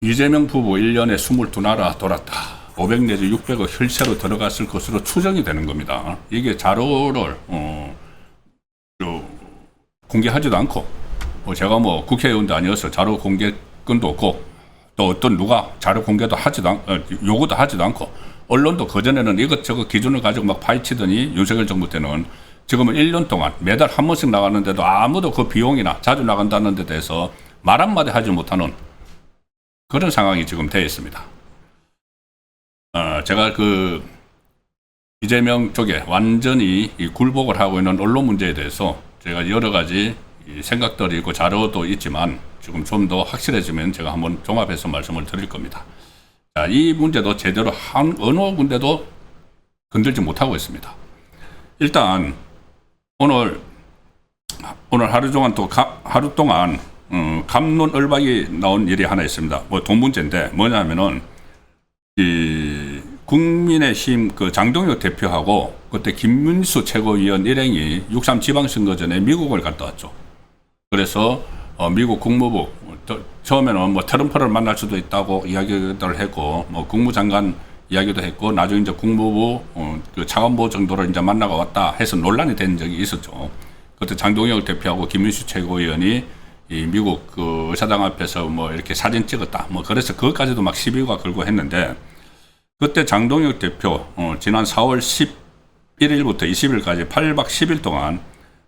이재명 부부 1년에 22나라 돌았다. 500 내지 600억 혈세로 들어갔을 것으로 추정이 되는 겁니다. 이게 자료를 공개하지도 않고, 제가 뭐 국회의원도 아니어서 자료 공개권도 없고, 또 어떤 누가 자료 공개도 요구도 하지도 않고, 언론도 그전에는 이것저것 기준을 가지고 막 파헤치더니 윤석열 정부 때는 지금은 1년 동안 매달 한 번씩 나가는데도 아무도 그 비용이나 자주 나간다는 데 대해서 말 한마디 하지 못하는 그런 상황이 지금 되어 있습니다. 제가 이재명 쪽에 완전히 굴복을 하고 있는 언론 문제에 대해서 제가 여러 가지 생각들이 있고 자료도 있지만 지금 좀 더 확실해지면 제가 한번 종합해서 말씀을 드릴 겁니다. 자, 이 문제도 제대로 어느 군데도 건들지 못하고 있습니다. 일단 오늘 하루 동안 갑론을박이 나온 일이 하나 있습니다. 돈 문제인데 뭐냐면은 국민의힘 장동혁 대표하고 그때 김문수 최고위원 일행이 6.3 지방선거 전에 미국을 갔다 왔죠. 그래서 미국 국무부 처음에는 트럼프를 만날 수도 있다고 이야기를 했고 국무장관 이야기도 했고 나중에 이제 국무부 차관보 정도로 이제 만나고 왔다 해서 논란이 된 적이 있었죠. 그때 장동혁 대표하고 김문수 최고위원이 미국 의사당 앞에서 이렇게 사진 찍었다. 그래서 그것까지도 막 시비가 걸고 했는데 그때 장동혁 대표 지난 4월 11일부터 20일까지 8박 10일 동안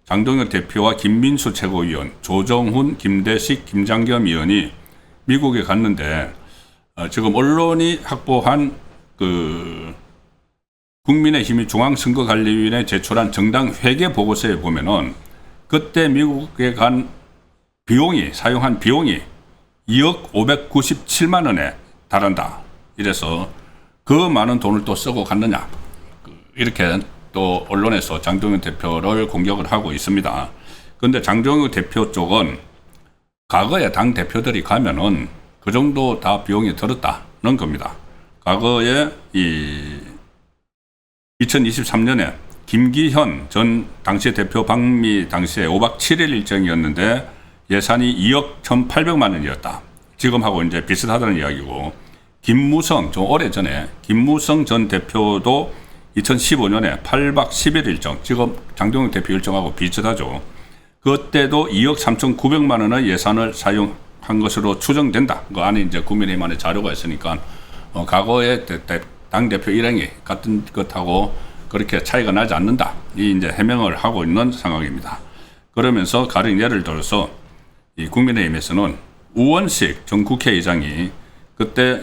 장동혁 대표와 김민수 최고위원, 조정훈, 김대식, 김장겸 의원이 미국에 갔는데 지금 언론이 확보한 국민의힘이 중앙선거관리위원회에 제출한 정당 회계 보고서에 보면은 그때 미국에 간 사용한 비용이 2억 597만 원에 달한다. 이래서 그 많은 돈을 또 쓰고 갔느냐. 이렇게 또 언론에서 장동혁 대표를 공격을 하고 있습니다. 그런데 장동혁 대표 쪽은 과거에 당 대표들이 가면은 그 정도 다 비용이 들었다는 겁니다. 과거에 2023년에 김기현 전 당시 대표 방미 당시에 5박 7일 일정이었는데 예산이 2억 1,800만 원이었다. 지금하고 이제 비슷하다는 이야기고, 김무성, 좀 오래전에 김무성 전 대표도 2015년에 8박 10일 일정, 지금 장동혁 대표 일정하고 비슷하죠. 그때도 2억 3,900만 원의 예산을 사용한 것으로 추정된다. 그 안에 이제 국민의힘 안에 자료가 있으니까, 과거에 당대표 일행이 같은 것하고 그렇게 차이가 나지 않는다. 이 이제 해명을 하고 있는 상황입니다. 그러면서 가령 예를 들어서 이 국민의힘에서는 우원식 전 국회의장이 그때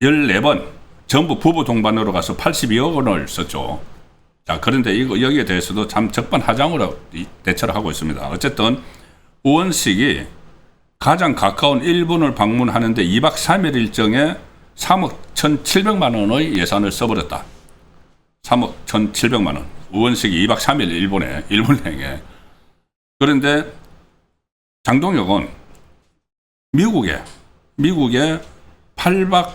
14번 전부 부부 동반으로 가서 82억 원을 썼죠. 자, 그런데 여기에 대해서도 참 적반하장으로 대처를 하고 있습니다. 어쨌든 우원식이 가장 가까운 일본을 방문하는데 2박 3일 일정에 3억 1,700만 원의 예산을 써버렸다. 3억 1,700만 원. 우원식이 2박 3일 일본행에. 그런데 장동혁은 미국에 8박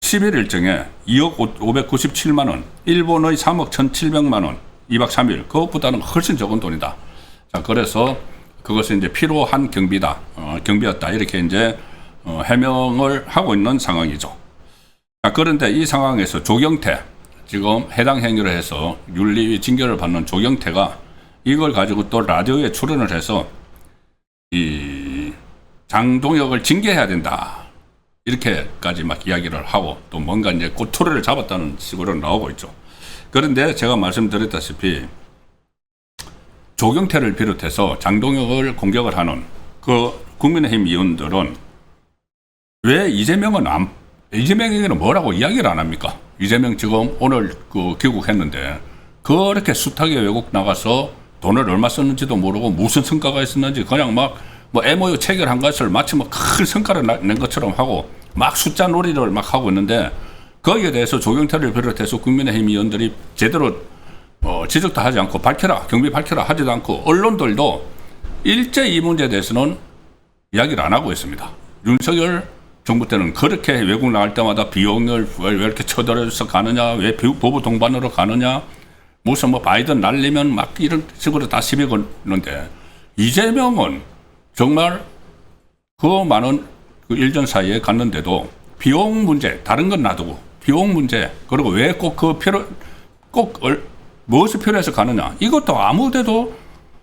10일 일정에 2억 597만 원, 일본의 3억 1,700만 원, 2박 3일, 그것보다는 훨씬 적은 돈이다. 자, 그래서 그것은 이제 필요한 경비였다. 이렇게 이제 해명을 하고 있는 상황이죠. 자, 그런데 이 상황에서 조경태, 지금 해당 행위를 해서 윤리위 징계를 받는 조경태가 이걸 가지고 또 라디오에 출연을 해서 이 장동혁을 징계해야 된다. 이렇게까지 막 이야기를 하고 또 뭔가 이제 꼬투리를 잡았다는 식으로 나오고 있죠. 그런데 제가 말씀드렸다시피 조경태를 비롯해서 장동혁을 공격을 하는 그 국민의힘 의원들은 왜 이재명에게는 뭐라고 이야기를 안 합니까? 이재명 지금 오늘 귀국했는데 그렇게 숱하게 외국 나가서 돈을 얼마 썼는지도 모르고 무슨 성과가 있었는지 그냥 막 MOU 체결한 것을 마치 큰 성과를 낸 것처럼 하고 막 숫자 놀이를 막 하고 있는데 거기에 대해서 조경태를 비롯해서 국민의힘 의원들이 제대로 지적도 하지 않고 경비 밝혀라 하지도 않고 언론들도 일제 이 문제에 대해서는 이야기를 안 하고 있습니다. 윤석열 정부 때는 그렇게 외국 나갈 때마다 비용을 왜 이렇게 쳐들어서 가느냐, 왜 보부 동반으로 가느냐, 무슨 뭐 바이든 날리면 막 이런 식으로 다 시비 거는데, 이재명은 정말 그 많은 그 일전 사이에 갔는데도 비용 문제, 다른 건 놔두고 비용 문제, 그리고 왜 꼭 무엇이 필요해서 가느냐, 이것도 아무 데도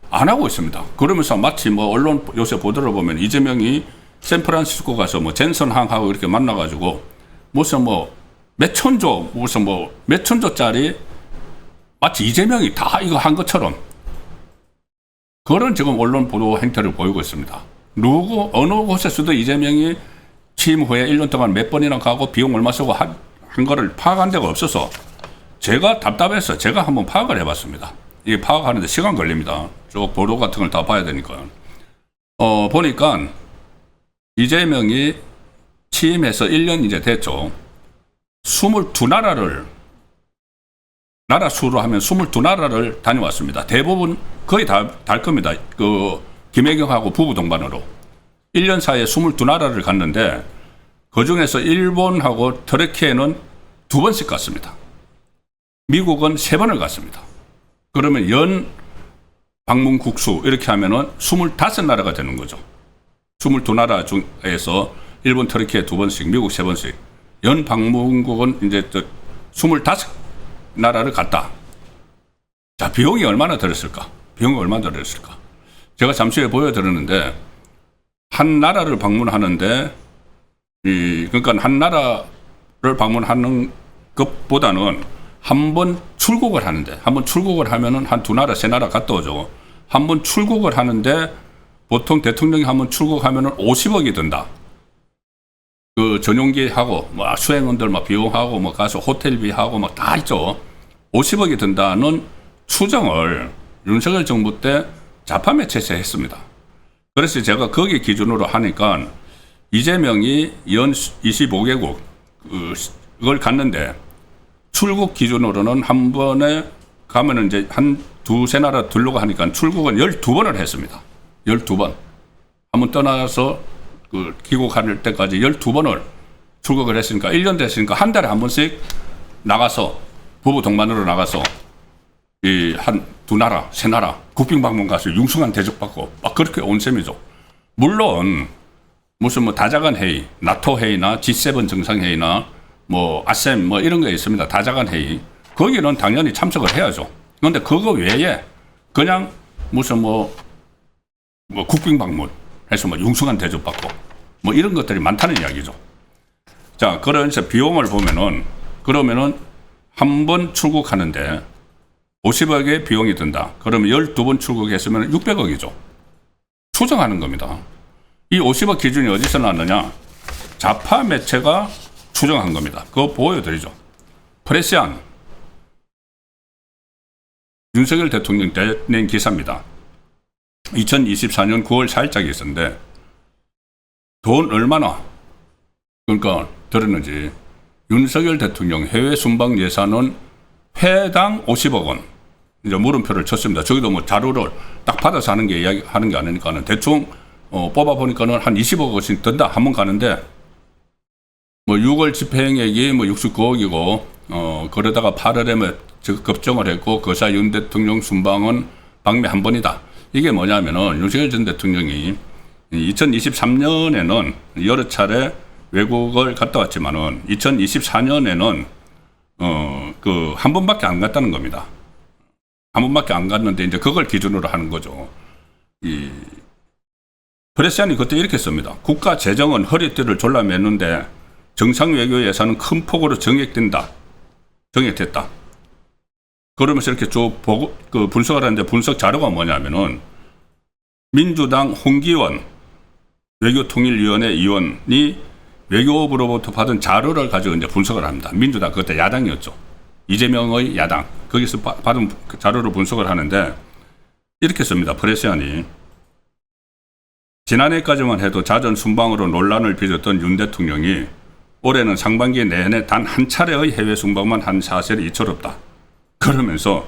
안 하고 있습니다. 그러면서 마치 뭐 언론 요새 보도를 보면 이재명이 샌프란시스코 가서 뭐 젠슨 항하고 이렇게 만나가지고 무슨 뭐 몇천조짜리 마치 이재명이 다 이거 한 것처럼 그런 지금 언론 보도 행태를 보이고 있습니다. 어느 곳에서도 이재명이 취임 후에 1년 동안 몇 번이나 가고 비용 얼마 쓰고 한 거를 파악한 데가 없어서 제가 답답해서 제가 한번 파악을 해봤습니다. 이게 파악하는데 시간 걸립니다. 쭉 보도 같은 걸 다 봐야 되니까. 보니까 이재명이 취임해서 1년 이제 됐죠. 22나라를 나라 수로 하면 22나라를 다녀왔습니다. 대부분 거의 다 달 겁니다. 그 김혜경하고 부부 동반으로 1년 사이에 22나라를 갔는데 그중에서 일본하고 터키에는 2번씩 갔습니다. 미국은 3번을 갔습니다. 그러면 연 방문 국수 이렇게 하면은 25나라가 되는 거죠. 22나라 중에서 일본, 터키에 2번씩, 미국 3번씩. 연 방문국은 이제 25나라를 갔다. 자, 비용이 얼마나 들었을까? 제가 잠시 후에 보여드렸는데, 한 나라를 방문하는데, 그러니까 한 나라를 방문하는 것보다는 한 번 출국을 하는데, 한 번 출국을 하면은 한 2나라, 3나라 갔다 오죠. 한 번 출국을 하는데, 보통 대통령이 한 번 출국하면은 50억이 든다. 그 전용기하고, 뭐 수행원들 막 비용하고, 뭐 가서 호텔비하고 막 다 있죠. 50억이 든다는 추정을 윤석열 정부 때 좌파 매체에서 했습니다. 그래서 제가 거기 기준으로 하니까 이재명이 연 25개국 그걸 갔는데 출국 기준으로는 한 번에 가면은 이제 한 2-3나라 들려고 하니까 출국은 12번을 했습니다. 12번. 한 번 떠나서 그 귀국할 때까지 12번을 출국을 했으니까 1년 됐으니까 한 달에 한 번씩 나가서 부부 동반으로 나가서 이 한 2나라, 3나라 국빈 방문 가서 융숭한 대접받고 막 그렇게 온 셈이죠. 물론 무슨 뭐 다자간 회의, 나토 회의나 G7 정상회의나 뭐 아셈 뭐 이런 게 있습니다. 다자간 회의. 거기는 당연히 참석을 해야죠. 그런데 그거 외에 그냥 무슨 뭐 국빈 방문 해서 뭐 융숭한 대접받고 뭐 이런 것들이 많다는 이야기죠. 자, 그래서 비용을 보면은 그러면은 한 번 출국하는데 50억의 비용이 든다. 그러면 12번 출국했으면 600억이죠. 추정하는 겁니다. 이 50억 기준이 어디서 나왔느냐? 좌파 매체가 추정한 겁니다. 그거 보여드리죠. 프레시안. 윤석열 대통령 때 낸 기사입니다. 2024년 9월 4일자기 있었는데 돈 얼마나 그러니까 들었는지 윤석열 대통령 해외 순방 예산은 회당 50억 원. 이제 물음표를 쳤습니다. 저기도 뭐 자료를 딱 받아서 하는 게 이야기하는 게 아니니까는 대충 뽑아 보니까는 한 20억 원씩 든다. 한 번 가는데 뭐 6월 집행액이 뭐 69억이고 그러다가 8월에 뭐 급정을 했고 그 사이 윤 대통령 순방은 방미 한 번이다. 이게 뭐냐면은 윤석열 전 대통령이 2023년에는 여러 차례 외국을 갔다 왔지만은 2024년에는 그 한 번밖에 안 갔다는 겁니다. 한 번밖에 안 갔는데 이제 그걸 기준으로 하는 거죠. 이 프레시안이 그때 이렇게 씁니다. 국가 재정은 허리띠를 졸라매는데 정상 외교 예산은 큰 폭으로 정액됐다. 그러면서 이렇게 쭉 보고 그 분석을 하는데 분석 자료가 뭐냐면은 민주당 홍기원 외교통일위원회 위원이 외교부로부터 받은 자료를 가지고 이제 분석을 합니다. 민주당 그때 야당이었죠. 이재명의 야당 거기서 받은 자료를 분석을 하는데 이렇게 씁니다. 프레시안이 지난해까지만 해도 자전 순방으로 논란을 빚었던 윤 대통령이 올해는 상반기 내내 단 한 차례의 해외 순방만 한 사실이 이처롭다. 그러면서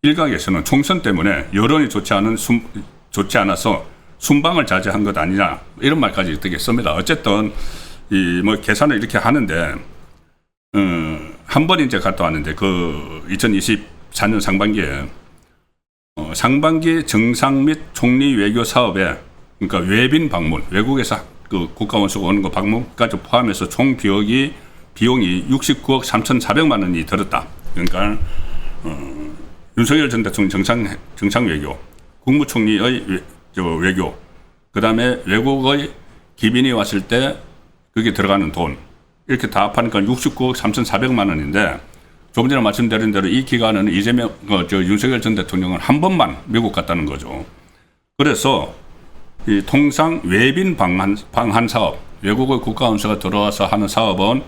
일각에서는 총선 때문에 여론이 좋지 않아서 순방을 자제한 것 아니냐 이런 말까지 되게 씁니다. 어쨌든 이 뭐 계산을 이렇게 하는데 한 번 이제 갔다 왔는데 그 2024년 상반기에 상반기 정상 및 총리 외교 사업에 그러니까 외빈 방문 외국에서 그 국가원수가 오는 거 방문까지 포함해서 총 비용이 69억 3,400만 원이 들었다. 그러니까 윤석열 전 대통령 정상 외교, 국무총리의 외교, 그 다음에 외국의 기빈이 왔을 때 그게 들어가는 돈 이렇게 다 합하니까 69억 3,400만 원인데 조금 전에 말씀드린 대로 이 기간은 이재명 윤석열 전 대통령은 한 번만 미국 갔다는 거죠. 그래서 이 통상 외빈 방한 사업, 외국의 국가원수가 들어와서 하는 사업은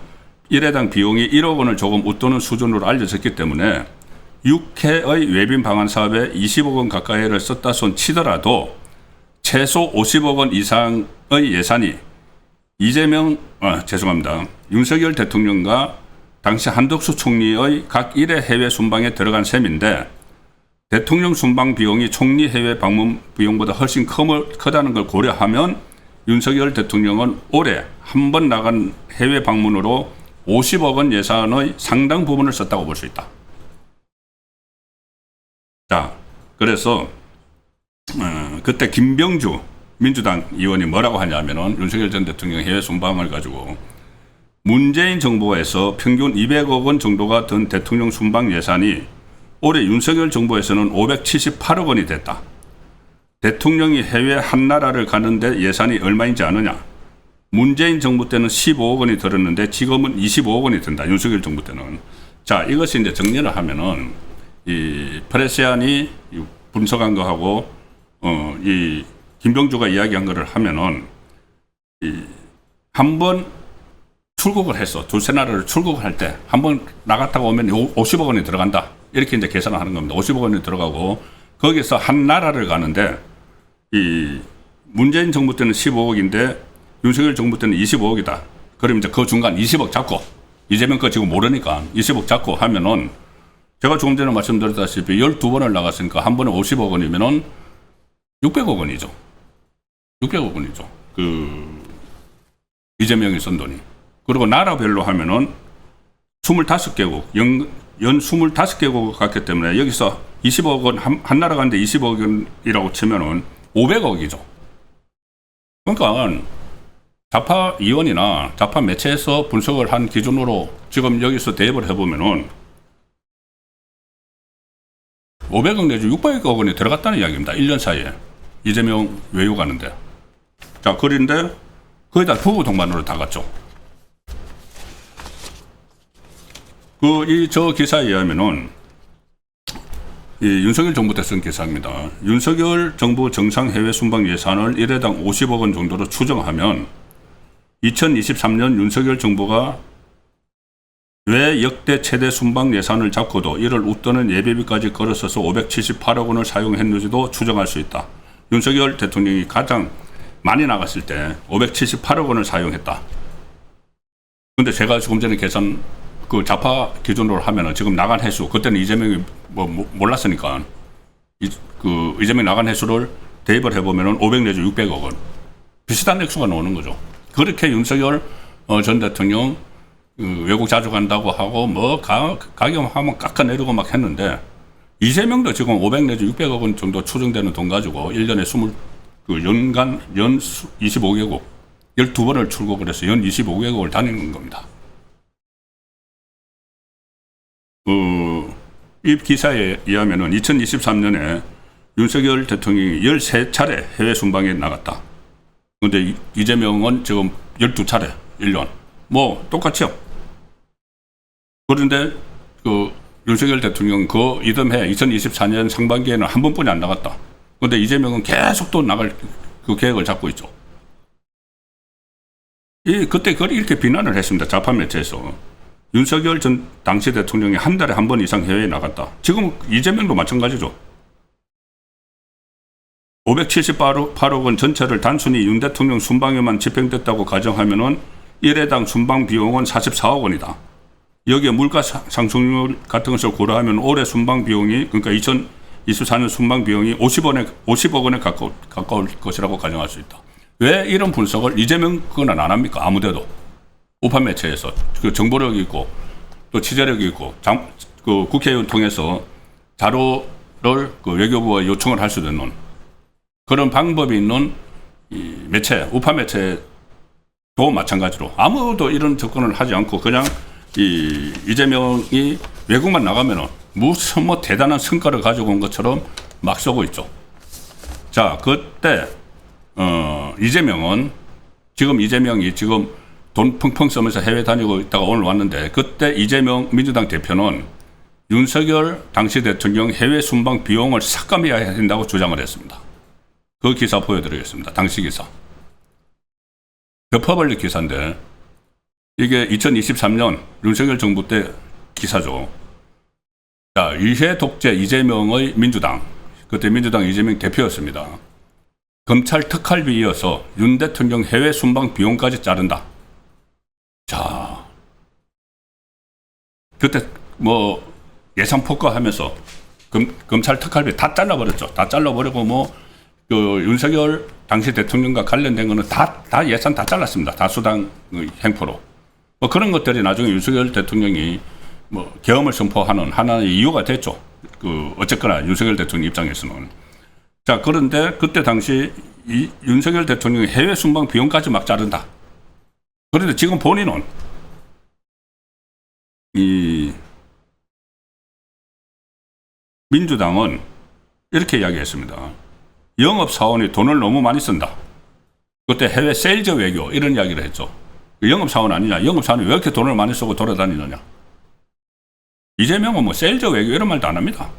1회당 비용이 1억 원을 조금 웃도는 수준으로 알려졌기 때문에 6회의 외빈 방한 사업에 20억 원 가까이를 썼다 손 치더라도 최소 50억 원 이상의 예산이 윤석열 대통령과 당시 한덕수 총리의 각 1회 해외 순방에 들어간 셈인데 대통령 순방 비용이 총리 해외 방문 비용보다 훨씬 크다는 걸 고려하면 윤석열 대통령은 올해 한 번 나간 해외 방문으로 50억 원 예산의 상당 부분을 썼다고 볼 수 있다. 자, 그래서 그때 김병주 민주당 의원이 뭐라고 하냐면은 윤석열 전 대통령 해외 순방을 가지고 문재인 정부에서 평균 200억 원 정도가 든 대통령 순방 예산이 올해 윤석열 정부에서는 578억 원이 됐다. 대통령이 해외 한 나라를 가는데 예산이 얼마인지 아느냐? 문재인 정부 때는 15억 원이 들었는데 지금은 25억 원이 든다. 윤석열 정부 때는. 자, 이것이 이제 정리를 하면은 이 프레시안이 분석한 거하고 이 김병주가 이야기한 거를 하면은 한 번 출국을 했어. 두세 나라를 출국을 할 때 한 번 나갔다가 오면 50억 원이 들어간다. 이렇게 이제 계산을 하는 겁니다. 50억 원이 들어가고 거기서 한 나라를 가는데 이 문재인 정부 때는 15억인데 윤석열 정부 때는 25억이다. 그럼 이제 그 중간 20억 잡고 이재명 거 지금 모르니까 20억 잡고 하면은 제가 조금 전에 말씀드렸다시피 12번을 나갔으니까 한 번에 50억 원이면은 600억 원이죠. 600억 원이죠. 이재명이 쓴 돈이. 그리고 나라별로 하면은 25개국, 연 25개국 갔기 때문에 여기서 20억 원, 한 나라 가는데 20억 원이라고 치면은 500억이죠. 그러니까 좌파 의원이나 좌파 매체에서 분석을 한 기준으로 지금 여기서 대입을 해보면은 500억 내지 600억 원이 들어갔다는 이야기입니다. 1년 사이에. 이재명 외유 가는데. 자, 그런데 거의 다 부부 동반으로 다 갔죠. 저 기사에 의하면은, 윤석열 정부 때 쓴 기사입니다. 윤석열 정부 정상 해외 순방 예산을 1회당 50억 원 정도로 추정하면 2023년 윤석열 정부가 왜 역대 최대 순방 예산을 잡고도 이를 웃도는 예비비까지 걸어서서 578억 원을 사용했는지도 추정할 수 있다. 윤석열 대통령이 가장 많이 나갔을 때 578억 원을 사용했다. 근데 제가 조금 전에 계산 그 좌파 기준으로 하면은 지금 나간 횟수, 그때는 이재명이 몰랐으니까 이재명 나간 횟수를 대입을 해보면은 500 내지 600억 원. 비슷한 액수가 나오는 거죠. 그렇게 윤석열 전 대통령 외국 자주 간다고 하고 가격하면 깎아내리고 막 했는데 이재명도 지금 500 내지 600억 원 정도 추정되는 돈 가지고 1년에 연간 25개국 12번을 출국을 해서 연 25개국을 다니는 겁니다. 이 기사에 의하면은 2023년에 윤석열 대통령이 13차례 해외 순방에 나갔다. 근데 이재명은 지금 12차례 1년. 똑같죠. 그런데 윤석열 대통령 이듬해 2024년 상반기에는 한 번뿐이 안 나갔다. 그런데 이재명은 계속 또 나갈 계획을 잡고 있죠. 그때 그걸 이렇게 비난을 했습니다. 좌파 매체에서. 윤석열 전 당시 대통령이 한 달에 한 번 이상 해외에 나갔다. 지금 이재명도 마찬가지죠. 578억 원 전체를 단순히 윤 대통령 순방에만 집행됐다고 가정하면은 1회당 순방 비용은 44억 원이다. 여기에 물가 상승률 같은 것을 고려하면 올해 순방 비용이 그러니까 2024년 순방 비용이 50억 원에 가까울 것이라고 가정할 수 있다. 왜 이런 분석을 이재명 그건 안 합니까? 아무데도. 우파 매체에서 그 정보력이 있고 또 취재력이 있고 그 국회의원 통해서 자료를 그 외교부가 요청을 할 수도 있는 그런 방법이 있는 이 매체, 우파 매체도 마찬가지로 아무도 이런 접근을 하지 않고 그냥 이재명이 외국만 나가면은 무슨 뭐 대단한 성과를 가지고 온 것처럼 막 쏘고 있죠. 자, 그때 이재명은 이재명이 지금 돈 펑펑 쓰면서 해외 다니고 있다가 오늘 왔는데 그때 이재명 민주당 대표는 윤석열 당시 대통령 해외 순방 비용을 삭감해야 된다고 주장을 했습니다. 그 기사 보여드리겠습니다. 당시 기사. 더퍼블릭 기사인데 이게 2023년 윤석열 정부 때 기사죠. 자, 위해 독재 이재명의 민주당. 그때 민주당 이재명 대표였습니다. 검찰 특활비 이어서 윤 대통령 해외 순방 비용까지 자른다. 자, 그때 뭐 예산 폭거하면서 검찰 특활비 다 잘라버렸죠. 다 잘라버리고 그 윤석열 당시 대통령과 관련된 거는 다 예산 다 잘랐습니다. 다 수당 행포로. 뭐 그런 것들이 나중에 윤석열 대통령이 뭐 계엄을 선포하는 하나의 이유가 됐죠. 어쨌거나 윤석열 대통령 입장에서는. 자, 그런데 그때 당시 윤석열 대통령이 해외 순방 비용까지 막 자른다. 그런데 지금 본인은 민주당은 이렇게 이야기했습니다. 영업사원이 돈을 너무 많이 쓴다. 그때 해외 세일즈 외교 이런 이야기를 했죠. 영업사원 아니냐. 영업사원이 왜 이렇게 돈을 많이 쓰고 돌아다니느냐. 이재명은 뭐 세일즈 외교 이런 말도 안 합니다.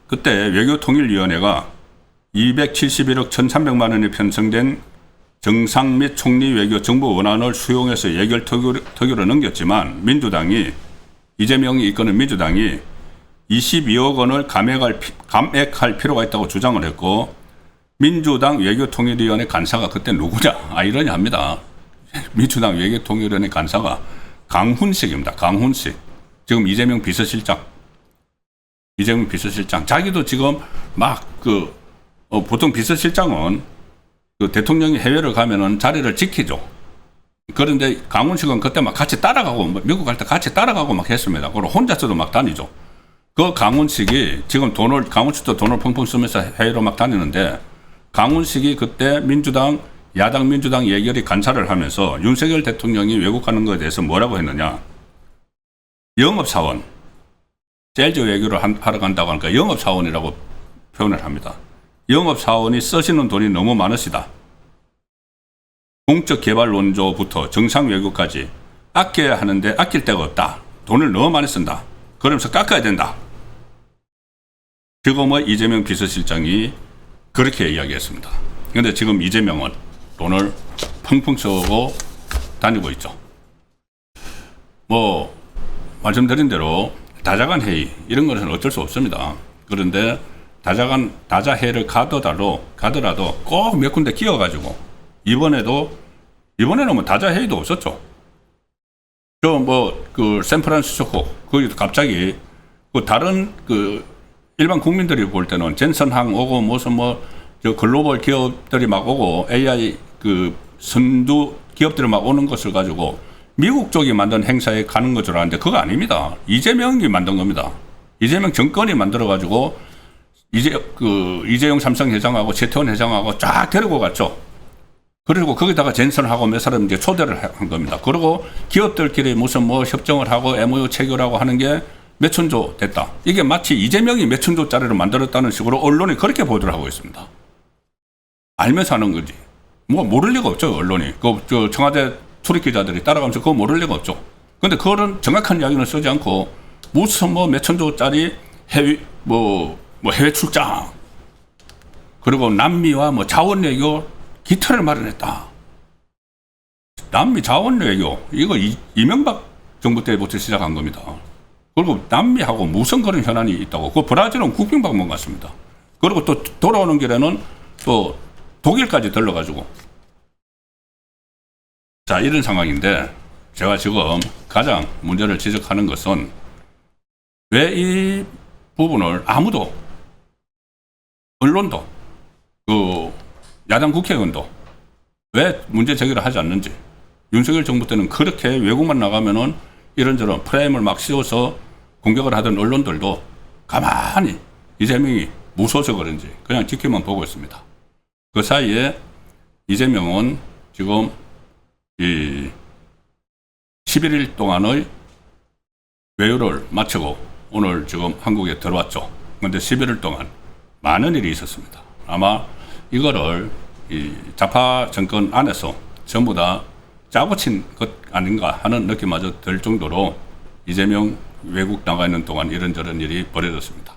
그때 외교통일위원회가 271억 1,300만 원이 편성된 정상 및 총리 외교 정부 원안을 수용해서 예결 특위로 넘겼지만 민주당이 이재명이 이끄는 민주당이 22억 원을 감액할 필요가 있다고 주장을 했고 민주당 외교통일위원회 간사가 그때 누구냐? 아이러니합니다. 민주당 외교통일위원회 간사가 강훈식입니다. 강훈식. 지금 이재명 비서실장. 자기도 지금 보통 비서실장은 그 대통령이 해외를 가면은 자리를 지키죠. 그런데 강훈식은 그때 막 같이 따라가고 미국 갈 때 같이 따라가고 막 했습니다. 그리고 혼자서도 막 다니죠. 그 강훈식이 지금 강훈식도 돈을 펑펑 쓰면서 해외로 막 다니는데 강훈식이 그때 야당 민주당 예결위 간사를 하면서 윤석열 대통령이 외국 가는 것에 대해서 뭐라고 했느냐. 영업사원, 세일즈 외교를 하러 간다고 하니까 영업사원이라고 표현을 합니다. 영업사원이 쓰시는 돈이 너무 많으시다. 공적 개발 원조부터 정상 외교까지 아껴야 하는데 아낄 데가 없다. 돈을 너무 많이 쓴다. 그러면서 깎아야 된다. 지금의 이재명 비서실장이 그렇게 이야기했습니다. 그런데 지금 이재명은 돈을 펑펑 쓰고 다니고 있죠. 뭐 말씀드린 대로 다자간 회의 이런 것은 어쩔 수 없습니다. 그런데 다자회를 가더라도 꼭 몇 군데 끼워가지고 이번에는 뭐 다자회의도 없었죠. 샌프란시스코 거기도 갑자기 다른 일반 국민들이 볼 때는 젠슨항 오고 무슨 글로벌 기업들이 막 오고 AI 선두 기업들이 막 오는 것을 가지고 미국 쪽이 만든 행사에 가는 것 줄 알았는데 그거 아닙니다. 이재명이 만든 겁니다. 이재명 정권이 만들어가지고 이재용 삼성 회장하고 최태원 회장하고 쫙 데리고 갔죠. 그리고 거기다가 젠슨하고 몇 사람 이제 초대를 한 겁니다. 그리고 기업들끼리 무슨 협정을 하고 MOU 체결하고 하는 게 몇천조 됐다. 이게 마치 이재명이 몇천조짜리를 만들었다는 식으로 언론이 그렇게 보도를 하고 있습니다. 알면서 하는 거지. 모를 리가 없죠, 언론이. 청와대 출입 기자들이 따라가면서 그거 모를 리가 없죠. 근데 그거는 정확한 이야기는 쓰지 않고 무슨 몇천조짜리 해외 출장 그리고 남미와 자원 외교 기틀을 마련했다. 남미 자원 외교 이거 이명박 정부 때부터 시작한 겁니다. 그리고 남미하고 무슨 그런 현안이 있다고. 그 브라질은 국빈 방문 갔습니다. 그리고 또 돌아오는 길에는 또 독일까지 들러가지고. 자, 이런 상황인데 제가 지금 가장 문제를 지적하는 것은 왜 이 부분을 아무도, 언론도, 그 야당 국회의원도 왜 문제 제기를 하지 않는지. 윤석열 정부 때는 그렇게 외국만 나가면은 이런저런 프레임을 막 씌워서 공격을 하던 언론들도 가만히 이재명이 무서워서 그런지 그냥 지켜만 보고 있습니다. 그 사이에 이재명은 지금 이 11일 동안의 외유를 마치고 오늘 지금 한국에 들어왔죠. 그런데 11일 동안 많은 일이 있었습니다. 아마 이거를 이 좌파 정권 안에서 전부 다 짜고 친 것 아닌가 하는 느낌마저 들 정도로 이재명 외국 나가 있는 동안 이런저런 일이 벌어졌습니다.